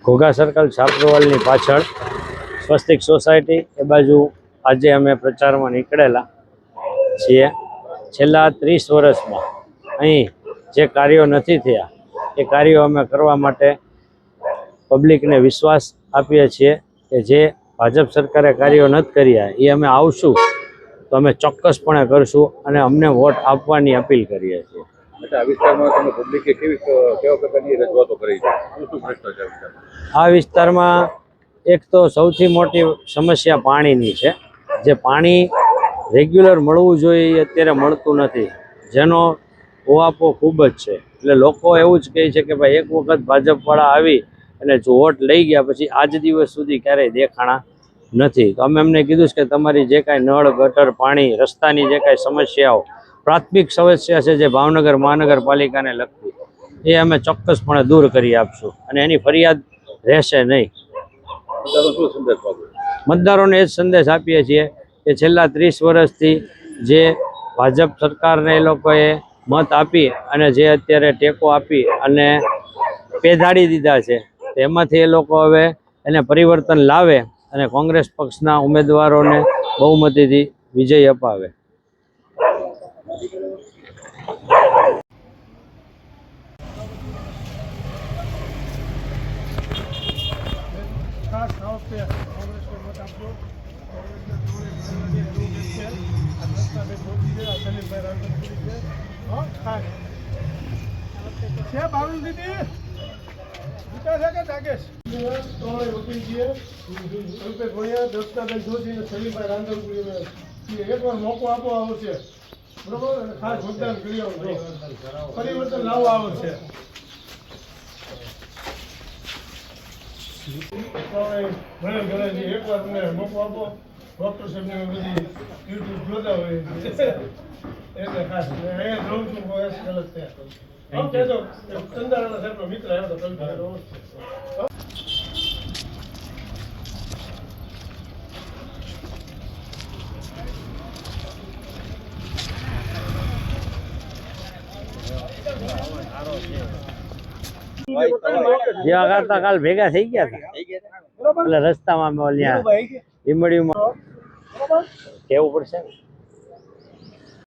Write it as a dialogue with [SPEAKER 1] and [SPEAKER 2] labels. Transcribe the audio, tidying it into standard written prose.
[SPEAKER 1] Ghogha circle છાપરવાલની પાછળ સ્વસ્તિક society એ બાજુ આજે અમે પ્રચારમાં નીકળેલા છીએ। છેલ્લા 30 વર્ષમાં અહીં જે કાર્યો નથી થયા એ કાર્યો અમે કરવા માટે પબ્લિકને વિશ્વાસ આપીએ છીએ કે જે ભાજપ સરકારે કાર્યો નથી કર્યા એ અમે આવશું તો અમે ચોક્કસપણે કરશું અને અમને વોટ આપવાની અપીલ કરીએ છીએ। આ વિસ્તારમાં એક તો સૌથી મોટી સમસ્યા પાણીની છે। જે પાણી રેગ્યુલર મળવું જોઈએ એ અત્યારે મળતું નથી, જેનો ઓવાપો ખૂબ જ છે। એટલે લોકો એવું જ કહે છે કે ભાઈ એક વખત ભાજપવાળા આવી અને જો વોટ લઈ ગયા પછી આજ દિવસ સુધી ક્યારેય દેખાણા નથી। તો અમે એમને કીધું છે કે તમારી જે કાંઈ નળ ગટર પાણી રસ્તાની જે કાંઈ સમસ્યાઓ પ્રાથમિક સમસ્યા છે જે ભાવનગર મહાનગરપાલિકાને લગતી એ અમે ચોક્કસપણે દૂર કરી આપશું અને એની ફરિયાદ રહેશે નહીં। મતદારોને એ જ સંદેશ આપીએ છીએ કે છેલ્લા 30 વર્ષથી જે ભાજપ સરકારને એ લોકોએ મત આપી અને જે અત્યારે ટેકો આપી અને પેદાડી દીધા છે એમાંથી એ લોકો હવે એને પરિવર્તન લાવે અને કોંગ્રેસ પક્ષના ઉમેદવારોને બહુમતીથી વિજય અપાવે।
[SPEAKER 2] એકવાર મોકો આપો આવશે, બરોબર, અને ખાસ મતદાન કરી આવજો, પરિવર્તન લાવવા આવશે। એકવાર તમને મોકો આપો, ડોક્ટર સાહેબને બધી યુટ્યુબ જોતા હોય એટલે ખાસ અહીંયા જોઉં છું ગલત થયા કહેજો ચંદારાના સાહેબનો મિત્ર આવ્યો તો કલ્પના
[SPEAKER 1] જેવા કરતા કાલ ભેગા થઈ ગયા હતા એટલે રસ્તામાં લીમડીમાં કેવું પડશે।